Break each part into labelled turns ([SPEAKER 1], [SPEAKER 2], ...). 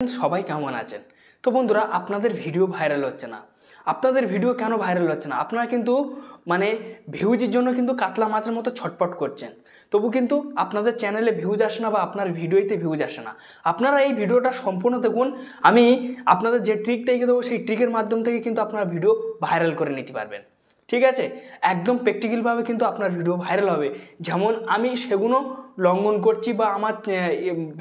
[SPEAKER 1] সবাই কেমন আছেন? তো বন্ধুরা, আপনাদের ভিডিও ভাইরাল হচ্ছে না। আপনাদের ভিডিও কেন ভাইরাল হচ্ছে না? আপনারা কিন্তু ভিউজের জন্য কিন্তু কাতলা মাছের মতো ছটপট করছেন, তবু কিন্তু আপনাদের চ্যানেলে ভিউজ আসে না বা আপনার ভিডিওতে ভিউজ আসে না। আপনারা এই ভিডিওটা সম্পূর্ণ দেখুন। আমি আপনাদের যে ট্রিক দেখে দেবো, সেই ট্রিকের মাধ্যম থেকে কিন্তু আপনারা ভিডিও ভাইরাল করে নিতে পারবেন। ঠিক আছে, একদম প্র্যাকটিক্যালভাবে কিন্তু আপনার ভিডিও ভাইরাল হবে। যেমন আমি সেগুলো লঙ্ঘন করছি বা আমার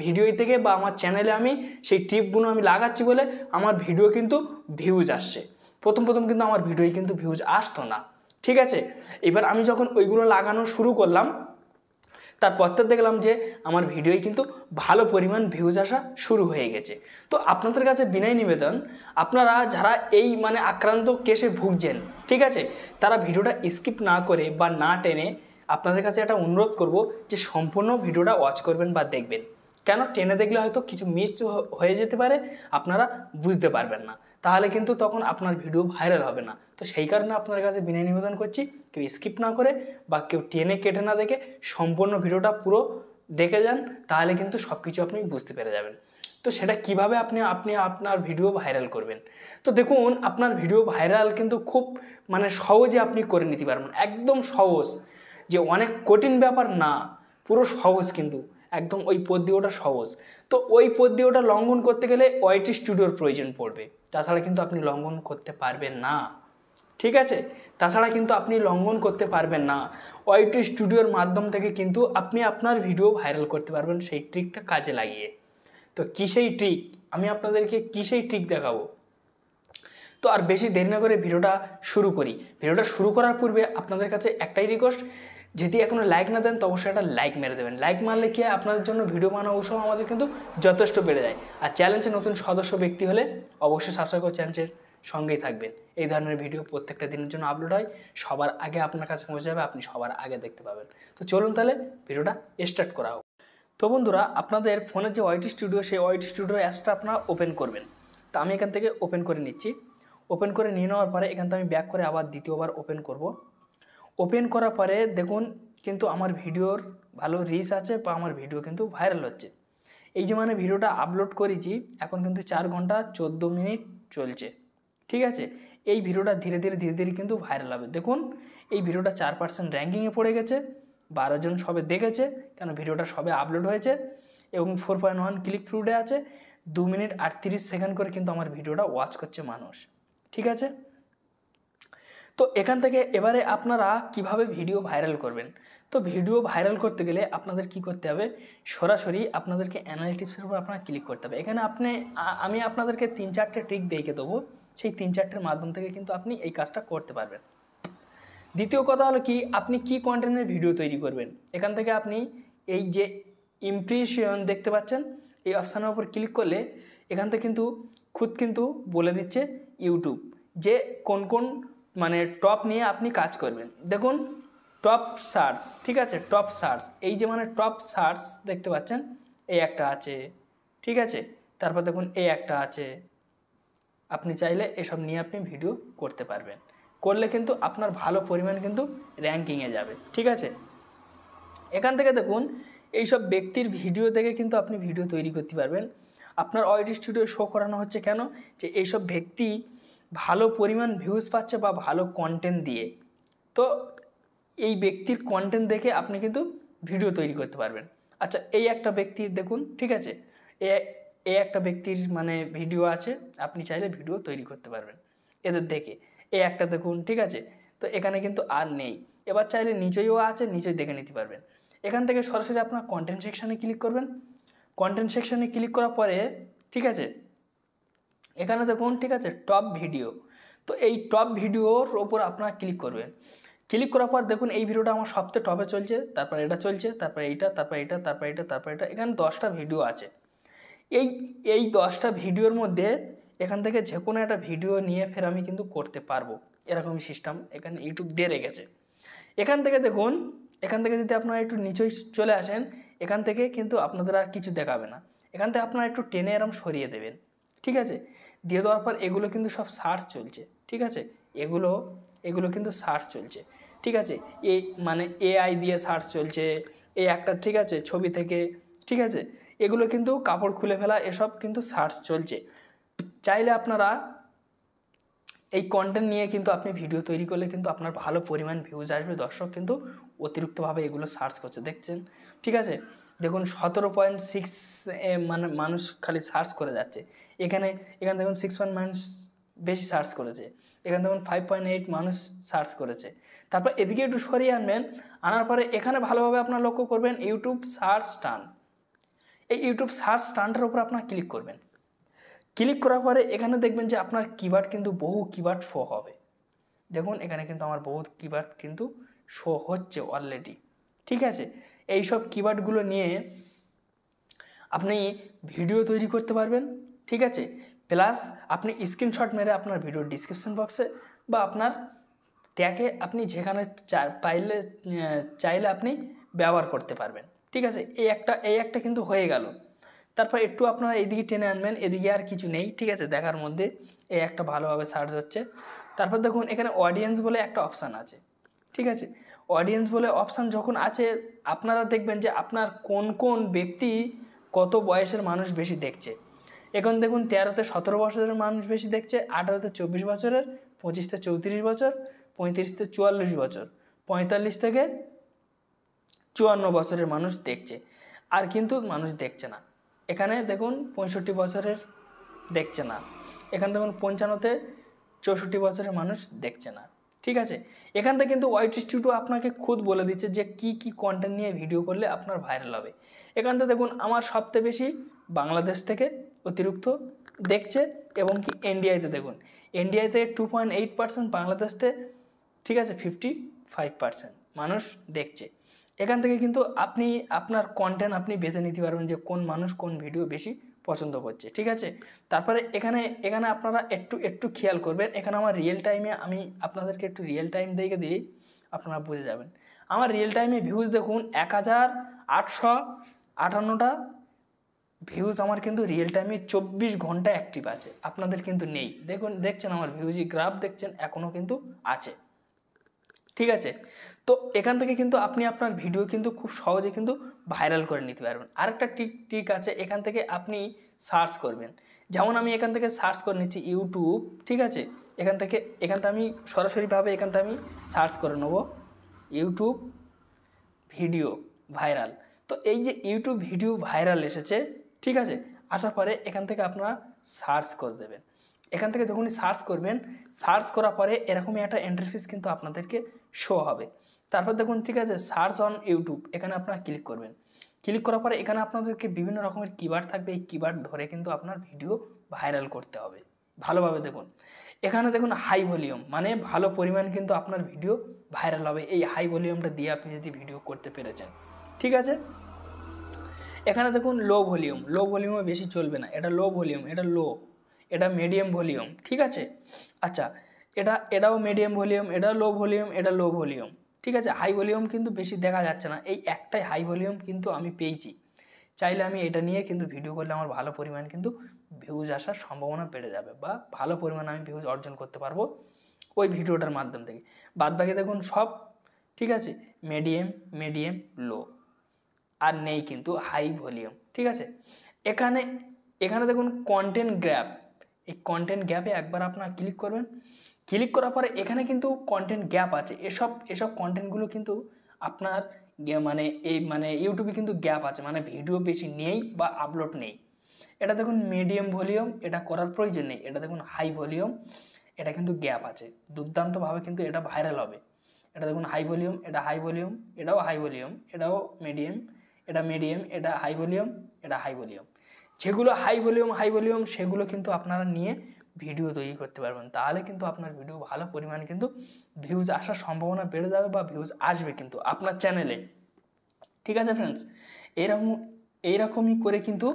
[SPEAKER 1] ভিডিও থেকে বা আমার চ্যানেলে আমি সেই টিপগুলো আমি লাগাচ্ছি বলে আমার ভিডিও কিন্তু ভিউজ আসছে। প্রথম কিন্তু আমার ভিডিওয় কিন্তু ভিউজ আসতো না। ঠিক আছে, এবার আমি যখন ওইগুলো লাগানো শুরু করলাম, তারপর দেখলাম যে আমার ভিডিওয় কিন্তু ভালো পরিমাণ ভিউজ আসা শুরু হয়ে গেছে। তো আপনাদের কাছে বিনয় নিবেদন, আপনারা যারা এই আক্রান্ত কেসে ভুগছেন, ঠিক আছে, তারা ভিডিওটা স্কিপ না করে বা না টেনে, আপনাদের কাছে একটা অনুরোধ করব যে সম্পূর্ণ ভিডিওটা ওয়াচ করবেন বা দেখবেন। কেন টেনে দেখলে হয়তো কিছু মিস হয়ে যেতে পারে, আপনারা বুঝতে পারবেন না, তাহলে কিন্তু তখন আপনার ভিডিও ভাইরাল হবে না। তো সেই কারণে আপনার কাছে বিনয় নিবেদন করছি, কেউ স্কিপ না করে বা কেউ টেনে কেটে না দেখে সম্পূর্ণ ভিডিওটা পুরো দেখে যান, তাহলে কিন্তু সব কিছু আপনি বুঝতে পেরে যাবেন। তো সেটা কিভাবে আপনি আপনার ভিডিও ভাইরাল করবেন। তো দেখুন, আপনার ভিডিও ভাইরাল কিন্তু খুব সহজে আপনি করে নিতে পারবেন। একদম সহজ, যে অনেক কঠিন ব্যাপার না, পুরো সহজ, কিন্তু একদম ওই পদ্ধতিটা সহজ। তো ওই পদ্ধতিটা লঙ্ঘন করতে গেলে ওয়াইটি স্টুডিওর প্রয়োজন পড়বে, তাছাড়া কিন্তু আপনি লঙ্ঘন করতে পারবেন না। ঠিক আছে, তাছাড়া কিন্তু আপনি লঙ্ঘন করতে পারবেন না। ওয়াইটি স্টুডিওর মাধ্যম থেকে কিন্তু আপনি আপনার ভিডিও ভাইরাল করতে পারবেন, সেই ট্রিকটা কাজে লাগিয়ে। তো কী সেই ট্রিক, আমি আপনাদেরকে কী সেই ট্রিক দেখাবো। তো আর বেশি দেরি না করে ভিডিওটা শুরু করি। ভিডিওটা শুরু করার পূর্বে আপনাদের কাছে একটাই রিকোয়েস্ট, যদি এখনও লাইক না দেন তো অবশ্যই একটা লাইক মেরে দেবেন। লাইক মারলে কি আপনাদের জন্য ভিডিও বানানো উৎসাহ আমাদের কিন্তু যথেষ্ট বেড়ে যায়। আর চ্যানেলে নতুন সদস্য ব্যক্তি হলে অবশ্যই সাবস্ক্রাইব করে চ্যানেলের সঙ্গেই থাকবেন। এই ধরনের ভিডিও প্রত্যেকটা দিনের জন্য আপলোড হয়, সবার আগে আপনার কাছে পৌঁছে যাবে, আপনি সবার আগে দেখতে পাবেন। তো চলুন তাহলে ভিডিওটা স্টার্ট করা হোক। তো বন্ধুরা, আপনাদের ফোনের যে ওয়াইটি স্টুডিও, সেই ওয়াইটি স্টুডিও অ্যাপসটা আপনারা ওপেন করবেন। তো আমি এখান থেকে ওপেন করে নিচ্ছি। ওপেন করে নিয়ে নেওয়ার পরে এখান থেকে আমি ব্যাক করে আবার দ্বিতীয়বার ওপেন করব। ওপেন করার পরে দেখুন, কিন্তু আমার ভিডিওর ভালো রিচ আছে বা আমার ভিডিও কিন্তু ভাইরাল হচ্ছে। এই যে ভিডিওটা আপলোড করেছি, এখন কিন্তু 4 ঘন্টা 14 মিনিট চলছে। ঠিক আছে, এই ভিডিওটা ধীরে ধীরে কিন্তু ভাইরাল হবে। দেখুন, এই ভিডিওটা 4% র্যাঙ্কিংয়ে পড়ে গেছে, 12 জন সবে দেখেছে, কেন ভিডিওটা সবে আপলোড হয়েছে, এবং 4.1 ক্লিক থ্রুডে আছে। 2 মিনিট 38 সেকেন্ড করে কিন্তু আমার ভিডিওটা ওয়াচ করছে মানুষ। ঠিক আছে, তো এখান থেকে এবারে আপনারা কিভাবে ভিডিও ভাইরাল করবেন। তো ভিডিও ভাইরাল করতে গেলে আপনাদের কি করতে হবে, সরাসরি আপনাদেরকে অ্যানালিটিক্সের উপর আপনারা ক্লিক করতে হবে। এখানে আমি আপনাদেরকে 3-4টে ট্রিক দেখে দেবো, সেই 3-4টের মাধ্যম থেকে কিন্তু আপনি এই কাজটা করতে পারবেন। দ্বিতীয় কথা হলো কি, আপনি কি কন্টেন্টের ভিডিও তৈরি করবেন। এখান থেকে আপনি এই যে ইমপ্রেশন দেখতে পাচ্ছেন, এই অপশানের উপর ক্লিক করলে এখান থেকে কিন্তু বলে দিচ্ছে ইউটিউব যে কোন টপ নিয়ে আপনি কাজ করবেন। দেখুন, টপ সার্চ, ঠিক আছে, টপ সার্চ, এই যে টপ সার্চ দেখতে পাচ্ছেন, এই একটা আছে। ঠিক আছে, তারপর দেখুন এই একটা আছে। আপনি চাইলে এসব নিয়ে আপনি ভিডিও করতে পারবেন, করলে কিন্তু আপনার ভালো পরিমাণ কিন্তু র্যাঙ্কিংয়ে যাবে। ঠিক আছে, এখান থেকে দেখুন এইসব ব্যক্তির ভিডিও দেখে কিন্তু আপনি ভিডিও তৈরি করতে পারবেন। আপনার ওয়াইটি স্টুডিও শো করানো হচ্ছে কেন, যে এইসব ব্যক্তি ভালো পরিমাণ ভিউজ পাচ্ছে বা ভালো কন্টেন্ট দিয়ে। তো এই ব্যক্তির কন্টেন্ট দেখে আপনি কিন্তু ভিডিও তৈরি করতে পারবেন। আচ্ছা, এই একটা ব্যক্তির দেখুন, ঠিক আছে, এই একটা ব্যক্তির ভিডিও আছে, আপনি চাইলে ভিডিও তৈরি করতে পারবেন এদের দেখে। এই একটা দেখুন, ঠিক আছে, তো এখানে কিন্তু আর নেই। এবার চাইলে নিচেও আছে, নিচেই দেখে নিতে পারবেন। এখান থেকে সরাসরি আপনার কন্টেন্ট সেকশানে ক্লিক করবেন। কন্টেন্ট সেকশানে ক্লিক করার পরে, ঠিক আছে, এখানে দেখুন, ঠিক আছে, টপ ভিডিও। তো এই টপ ভিডিওর ওপর আপনারা ক্লিক করবেন। ক্লিক করার পর দেখুন এই ভিডিওটা আমার সবথেকে টপে চলছে, তারপর এটা চলছে, তারপর এইটা, তারপর এটা, তারপর এটা, তারপর এটা। এখানে 10টা ভিডিও আছে। এই 10টা ভিডিওর মধ্যে এখান থেকে যে কোনো একটা ভিডিও নিয়ে ফের আমি কিন্তু করতে পারবো, এরকমই সিস্টেম এখানে ইউটিউব দিয়ে রেখেছে। এখান থেকে দেখুন, এখান থেকে যদি আপনারা একটু নিচেই চলে আসেন, এখান থেকে কিন্তু আপনাদের আর কিছু দেখাবে না। এখান থেকে আপনারা একটু টেনে এরম সরিয়ে দেবেন। ঠিক আছে, দিয়ে দেওয়ার পর এগুলো কিন্তু সব সার্চ চলছে। ঠিক আছে, এগুলো কিন্তু সার্চ চলছে। ঠিক আছে, এই এআই দিয়ে সার্চ চলছে, এই একটা, ঠিক আছে, ছবি থেকে। ঠিক আছে, এগুলো কিন্তু কাপড় খুলে ফেলা এসব কিন্তু সার্চ চলছে। চাইলে আপনারা এই কন্টেন্ট নিয়ে কিন্তু আপনি ভিডিও তৈরি করলে কিন্তু আপনার ভালো পরিমাণ ভিউজ আসবে। দর্শক কিন্তু অতিরিক্তভাবে এগুলো সার্চ করছে, দেখছেন, ঠিক আছে। দেখুন 17.6 মানে মানুষ খালি সার্চ করে যাচ্ছে। এখানে দেখুন 6 মানুষ বেশি সার্চ করেছে। এখানে দেখুন 5.8 মানুষ সার্চ করেছে। তারপর এদিকে একটু সরিয়ে আনার পরে এখানে ভালোভাবে আপনার লক্ষ্য করবেন ইউটিউব সার্চ টার্ন। এই ইউটিউব সার্চ টার্নটার উপর আপনার ক্লিক করবেন। ক্লিক করার পরে এখানে দেখবেন যে আপনার কিওয়ার্ড কিন্তু বহু কিওয়ার্ড শো হবে। দেখুন এখানে কিন্তু আমার বহুত কিওয়ার্ড কিন্তু শো হচ্ছে অলরেডি, ঠিক আছে। এই সব কিওয়ার্ডগুলো নিয়ে আপনি ভিডিও তৈরি করতে পারবেন, ঠিক আছে। প্লাস আপনি স্ক্রিনশট মেরে আপনার ভিডিও ডিসক্রিপশন বক্সে বা আপনার ট্যাগে আপনি যেখানে চাইলে আপনি ব্যবহার করতে পারবেন, ঠিক আছে। এই একটা কিন্তু হয়ে গেল। তারপর একটু আপনারা এদিকে টেনে আনবেন, এদিকে আর কিছু নেই, ঠিক আছে। দেখার মধ্যে এই একটা ভালোভাবে সার্চ হচ্ছে। তারপর দেখুন এখানে অডিয়েন্স বলে একটা অপশান আছে, ঠিক আছে। অডিয়েন্স বলে অপশান যখন আছে আপনারা দেখবেন যে আপনার কোন কোন ব্যক্তি কত বয়সের মানুষ বেশি দেখছে। এখন দেখুন 13 থেকে 17 বছরের মানুষ বেশি দেখছে, 18 থেকে 24 বছরের, 25 থেকে 34 বছর, 35 থেকে 44 বছর, 45 থেকে 54 বছরের মানুষ দেখছে। আর কিন্তু মানুষ দেখছে না। এখানে দেখুন 65 বছরের দেখছে না। এখানে দেখুন 55 64 বছরের মানুষ দেখছে না, ঠিক আছে। এখান থেকে কিন্তু ওয়াইটি স্টুডিও আপনাকে খুদ বলে দিচ্ছে যে কি কন্টেন্ট নিয়ে ভিডিও করলে আপনার ভাইরাল হবে। এখান থেকে দেখুন আমার সবচেয়ে বেশি বাংলাদেশ থেকে অতিরিক্ত দেখছে এবং কি ইন্ডিয়াতে দেখুন ইন্ডিয়াতে 2.8%, বাংলাদেশতে, ঠিক আছে, 55% মানুষ দেখছে। এখান থেকে কিন্তু আপনি আপনার কন্টেন্ট আপনি বেছে নিতে পারবেন যে কোন মানুষ কোন ভিডিও বেশি পছন্দ করছে, ঠিক আছে। তারপরে এখানে আপনারা একটু খেয়াল করবেন। এখানে আমার রিয়েল টাইমে আমি আপনাদেরকে একটু রিয়েল টাইম দেখে দিই, আপনারা বুঝে যাবেন। আমার রিয়েল টাইমে ভিউজ দেখুন 1858টা ভিউজ আমার কিন্তু রিয়েল টাইমে 24 ঘন্টা অ্যাক্টিভ আছে। আপনাদের কিন্তু নেই। দেখছেন আমার ভিউজি গ্রাফ দেখছেন এখনও কিন্তু আছে, ঠিক আছে। তো এখান থেকে কিন্তু আপনি আপনার ভিডিও কিন্তু খুব সহজে কিন্তু ভাইরাল করে নিতে পারবেন। আরেকটা ট্রিক আছে, এখান থেকে আপনি সার্চ করবেন। যেমন আমি এখান থেকে সার্চ করে নিচ্ছি ইউটিউব, ঠিক আছে। এখান থেকে আমি সরাসরিভাবে এখান থেকে আমি সার্চ করে নেব ইউটিউব ভিডিও ভাইরাল। তো এই যে ইউটিউব ভিডিও ভাইরাল এসেছে, ঠিক আছে, আসার পরে এখান থেকে আপনারা সার্চ করে দেবেন। এখান থেকে যখনই সার্চ করবেন, সার্চ করার পরে এরকমই একটা ইন্টারফেস কিন্তু আপনাদেরকে শো হবে। তারপর দেখুন, ঠিক আছে, সার্চ অন ইউটিউব, এখানে আপনারা ক্লিক করবেন। ক্লিক করার পরে এখানে আপনাদেরকে বিভিন্ন রকমের কিওয়ার্ড থাকবে। এই কিওয়ার্ড ধরে কিন্তু আপনার ভিডিও ভাইরাল করতে হবে ভালোভাবে। দেখুন এখানে দেখুন হাই ভলিউম, মানে ভালো পরিমাণ কিন্তু আপনার ভিডিও ভাইরাল হবে এই হাই ভলিউমটা দিয়ে আপনি যদি ভিডিও করতে পেরেছেন, ঠিক আছে। এখানে দেখুন লো ভলিউমে বেশি চলবে না, এটা লো ভলিউম, এটা লো, এটা মিডিয়াম ভলিউম, ঠিক আছে। আচ্ছা, এটাও মিডিয়াম ভলিউম, এটা লো ভলিউম, এটা লো ভলিউম, ঠিক আছে। হাই ভলিউম কিন্তু বেশি দেখা যাচ্ছে না, এই একটাই হাই ভলিউম কিন্তু আমি পেয়েছি। চাইলে আমি এটা নিয়ে কিন্তু ভিডিও করলে আমার ভালো পরিমাণ কিন্তু ভিউজ আসার সম্ভাবনা বেড়ে যাবে, বা ভালো পরিমাণ আমি ভিউজ অর্জন করতে পারবো ওই ভিডিওটার মাধ্যম থেকে। বাদবাকি দেখুন সব ঠিক আছে, মিডিয়াম লো, আর নেই কিন্তু হাই ভলিউম, ঠিক আছে। এখানে দেখুন কন্টেন্ট গ্যাপ, এই কন্টেন্ট গ্যাপে একবার আপনারা ক্লিক করবেন। ক্লিক করার পরে এখানে কিন্তু কন্টেন্ট গ্যাপ আছে, এসব কন্টেন্টগুলো কিন্তু আপনার মানে ইউটিউবে কিন্তু গ্যাপ আছে, মানে ভিডিও বেশি নেই বা আপলোড নেই। এটা দেখুন মিডিয়াম ভলিউম, এটা করার প্রয়োজন নেই। এটা দেখুন হাই ভলিউম, এটা কিন্তু গ্যাপ আছে, দুর্দান্তভাবে কিন্তু এটা ভাইরাল হবে। এটা দেখুন হাই ভলিউম, এটা হাই ভলিউম, এটাও হাই ভলিউম, এটাও মিডিয়াম, এটা মিডিয়াম, এটা হাই ভলিউম, এটা হাই ভলিউম। যেগুলো হাই ভলিউম সেগুলো কিন্তু আপনারা নিয়ে ভিডিও তৈরি করতে পারবেন। তাহলে কিন্তু আপনার ভিডিও ভালো পরিমাণে কিন্তু ভিউজ আসার সম্ভাবনা বেড়ে যাবে, বা ভিউজ আসবে কিন্তু আপনার চ্যানেলে, ঠিক আছে ফ্রেন্ডস। এইরকমই করে কিন্তু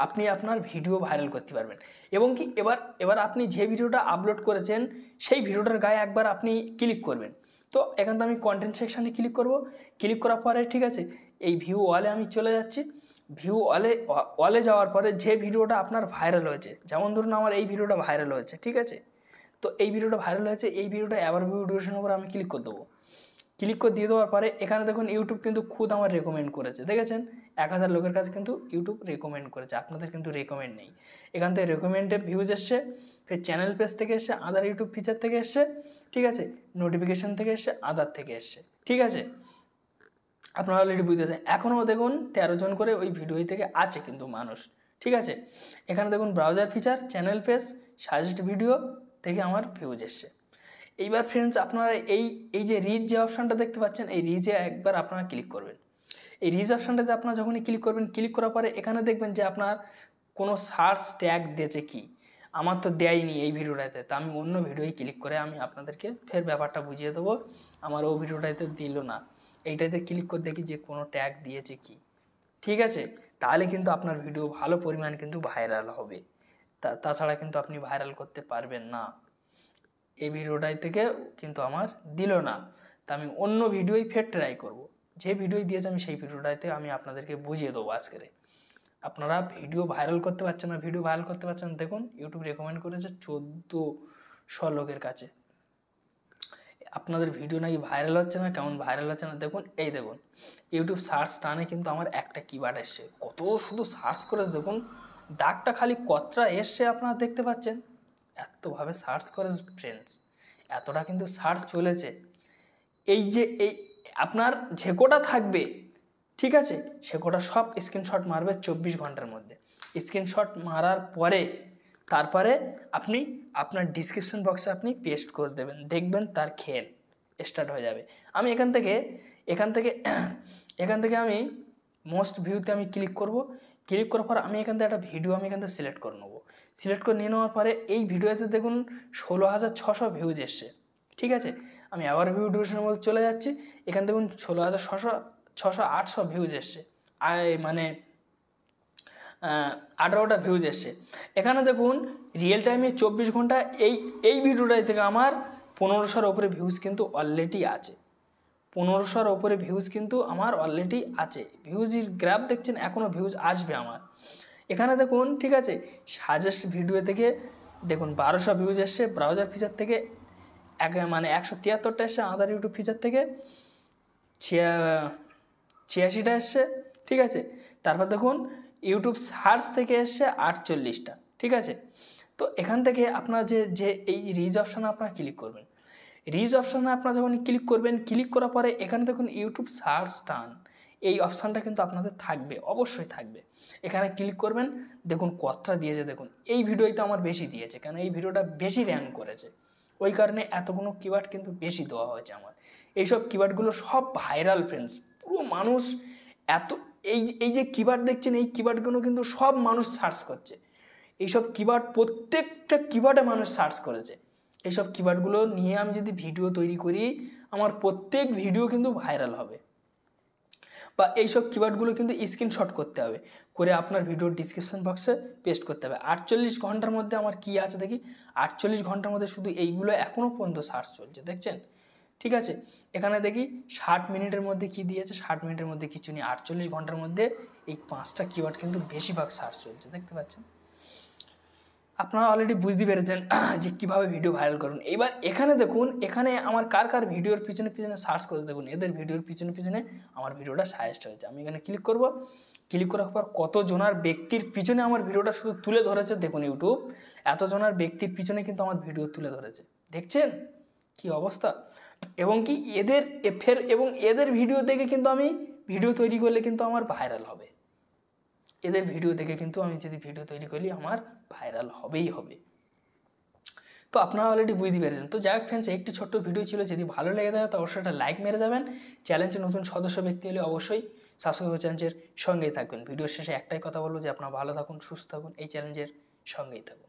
[SPEAKER 1] আপনি আপনার ভিডিও ভাইরাল করতে পারবেন। এবং কি এবার আপনি যে ভিডিওটা আপলোড করেছেন সেই ভিডিওটার গায়ে একবার আপনি ক্লিক করবেন। তো এখান থেকে আমি কন্টেন্ট সেকশানে ক্লিক করব। ক্লিক করার পরে ঠিক আছে, এই ভিউ ওয়ালে আমি চলে যাচ্ছি। ভিউ ওয়ালে যাওয়ার পরে যে ভিডিওটা আপনার ভাইরাল হয়েছে, যেমন ধরুন আমার এই ভিডিওটা ভাইরাল হয়েছে, ঠিক আছে। তো এই ভিডিওটা ভাইরাল হয়েছে, এই ভিডিওটা এবার ভিউ ডিউরেশনের উপর আমি ক্লিক করে দেবো। ক্লিক করে দিয়ে দেওয়ার পরে এখানে দেখুন ইউটিউব কিন্তু খুদ আমার রেকমেন্ড করেছে, দেখেছেন। 1000 লোকের কাছে কিন্তু ইউটিউব রেকমেন্ড করেছে, আপনাদের কিন্তু রেকমেন্ড নেই। এখান থেকে রেকমেন্ডে ভিউজ এসছে, ফের চ্যানেল পেজ থেকে এসছে, আদার ইউটিউব ফিচার থেকে এসছে, ঠিক আছে, নোটিফিকেশান থেকে এসছে, আদার থেকে এসছে, ঠিক আছে। আপনারা অলরেডি বুঝতেছেন। এখনও দেখুন 13 জন করে ওই ভিডিও থেকে আছে কিন্তু মানুষ, ঠিক আছে। এখানে দেখুন browser feature, channel page, suggest video থেকে আমার ভিউজ এসছে। এইবার ফ্রেন্ডস আপনারা এই যে রিচ যে অপশানটা দেখতে পাচ্ছেন, এই রিচে একবার আপনারা ক্লিক করবেন। এই রিচ অপশানটাতে আপনারা যখনই ক্লিক করবেন, ক্লিক করার পরে এখানে দেখবেন যে আপনার কোনো সার্চ ট্যাগ দিয়েছে কি, আমার তো দেয়নি এই ভিডিওটাতে, তো আমি অন্য ভিডিওয় ক্লিক করে আমি আপনাদেরকে ফের ব্যাপারটা বুঝিয়ে দেবো। আমার ও ভিডিওটাতে দিল না, এইটাতে ক্লিক করে দেখি যে কোনো ট্যাগ দিয়েছে কি, ঠিক আছে। তাহলে কিন্তু আপনার ভিডিও ভালো পরিমাণ কিন্তু ভাইরাল হবে, তাছাড়া কিন্তু আপনি ভাইরাল করতে পারবেন না। এই ভিডিওটাই থেকে কিন্তু আমার দিল না, তা আমি অন্য ভিডিওই ফের ট্রাই করব। যে ভিডিও দিয়েছে আমি সেই ভিডিওটাতে আমি আপনাদেরকে বুঝিয়ে দেবো আজকের। আপনারা ভিডিও ভাইরাল করতে পারছেন না, ভিডিও ভাইরাল করতে পারছেন, দেখুন ইউটিউব রেকমেন্ড করেছে 1400 লোকের কাছে। আপনাদের ভিডিও নাকি ভাইরাল হচ্ছে না, কেমন ভাইরাল হচ্ছে না দেখুন। এই দেখুন ইউটিউব সার্চ টানে কিন্তু আমার একটা কিওয়ার্ড এসছে, কত শুধু সার্চ করেছে দেখুন, দাগটা খালি কতটা এসছে আপনারা দেখতে পাচ্ছেন। এতভাবে সার্চ করে ফ্রেন্ডস, এতটা কিন্তু সার্চ চলেছে। এই যে এই আপনার যে কোটা থাকবে, ঠিক আছে, সে কোটা সব স্ক্রিনশট মারবে 24 ঘন্টার মধ্যে। স্ক্রিনশট মারার পরে তারপরে আপনি আপনার ডিসক্রিপশন বক্সে আপনি পেস্ট করে দেবেন, দেখবেন তার খেল স্টার্ট হয়ে যাবে। আমি এখান থেকে আমি মোস্ট ভিউতে আমি ক্লিক করব। ক্লিক করার পর আমি এখান থেকে একটা ভিডিও আমি এখান থেকে সিলেক্ট করে নেবো। সিলেক্ট করে নিয়ে নেওয়ার পরে এই ভিডিওতে দেখুন 16,600 ভিউজ এসছে, ঠিক আছে। আমি আবার ভিউ ডিউরেশনের মধ্যে চলে যাচ্ছি, এখানে দেখুন 16,800 ভিউজ এসছে, আর মানে 18টা ভিউজ এসছে। এখানে দেখুন রিয়েল টাইমে 24 ঘন্টা এই ভিডিওটাই থেকে আমার 1500-র ওপরে ভিউজ কিন্তু অলরেডি আছে। 1500-র ওপরে ভিউজ কিন্তু আমার অলরেডি আছে। ভিউজের গ্রাফ দেখছেন, এখনও ভিউজ আসবে আমার। এখানে দেখুন, ঠিক আছে, সাজেস্ট ভিডিও থেকে দেখুন 1200 ভিউজ এসছে, ব্রাউজার ফিচার থেকে 173টা এসছে, আদার ইউটিউব ফিচার থেকে 86টা এসছে, ঠিক আছে। তারপর দেখুন ইউটিউব সার্চ থেকে এসছে 48টা, ঠিক আছে। তো এখান থেকে আপনারা যে এই রিচ অপশানে আপনারা ক্লিক করবেন। রিচ অপশানে আপনারা যখন ক্লিক করবেন, ক্লিক করার পরে এখানে দেখুন ইউটিউব সার্চ টান, এই অপশানটা কিন্তু আপনাদের থাকবে, অবশ্যই থাকবে। এখানে ক্লিক করবেন, দেখুন কতটা দিয়েছে দেখুন। এই ভিডিওতে আমার বেশি দিয়েছে, কারণ এই ভিডিওটা বেশি র্যাঙ্ক করেছে, ওই কারণে এতগুলো কিওয়ার্ড কিন্তু বেশি দেওয়া হয়েছে আমার। এইসব কিওয়ার্ডগুলো সব ভাইরাল ফ্রেন্ডস, পুরো মানুষ এত এই যে কিওয়ার্ড দেখছেন, এই কিওয়ার্ডগুলো কিন্তু সব মানুষ সার্চ করছে। এইসব কিওয়ার্ড প্রত্যেকটা কিওয়ার্ডে মানুষ সার্চ করেছে। এইসব কিওয়ার্ডগুলো নিয়ে আমি যদি ভিডিও তৈরি করি, আমার প্রত্যেক ভিডিও কিন্তু ভাইরাল হবে। বা এইসব কিওয়ার্ডগুলো কিন্তু স্ক্রিনশট করতে হবে, করে আপনার ভিডিওর ডিসক্রিপশন বক্সে পেস্ট করতে হবে। 48 ঘন্টার মধ্যে আমার কি আছে দেখি, 48 ঘন্টার মধ্যে শুধু এইগুলো এখনও পর্যন্ত সার্চ চলছে, দেখছেন, ঠিক আছে। এখানে দেখি 60 মিনিটের মধ্যে কি দিয়েছে, 60 মিনিটের মধ্যে কিছু নেই। 48 ঘন্টার মধ্যে এই 5টা কিওয়ার্ড কিন্তু বেশিরভাগ সার্চ চলছে, দেখতে পাচ্ছেন। আপনারা অলরেডি বুঝতে পেরেছেন যে কীভাবে ভিডিও ভাইরাল করুন। এবার এখানে দেখুন, এখানে আমার কার ভিডিওর পিছনে সার্চ করে দেখুন, এদের ভিডিওর পিছনে আমার ভিডিওটা সাজেস্ট হয়েছে। আমি এখানে ক্লিক করব, ক্লিক করার পর কতজনার ব্যক্তির পিছনে আমার ভিডিওটা শুধু তুলে ধরেছে দেখুন। ইউটিউব এতজনার ব্যক্তির পিছনে কিন্তু আমার ভিডিও তুলে ধরেছে, দেখছেন কি অবস্থা। এবং কি এদের ভিডিও দেখে কিন্তু আমি ভিডিও তৈরি করলে কিন্তু আমার ভাইরাল হবে। এদের ভিডিও দেখে কিন্তু আমি যদি ভিডিও তৈরি করি আমার ভাইরাল হবেই হবে। তো আপনারা অলরেডি বুঝতে পেরেছেন। তো যাই হোক ফ্রেন্ডস, একটি ছোট্ট ভিডিও ছিল, যদি ভালো লেগে থাকে তো অবশ্যই একটা লাইক মেরে যাবেন। চ্যানেলটির নতুন সদস্য ব্যক্তি হলে অবশ্যই সাবস্ক্রাইব করে চ্যানেলের সঙ্গেই থাকবেন। ভিডিওর শেষে একটাই কথা বলবো যে আপনারা ভালো থাকুন, সুস্থ থাকুন, এই চ্যানেলের সঙ্গেই থাকুন।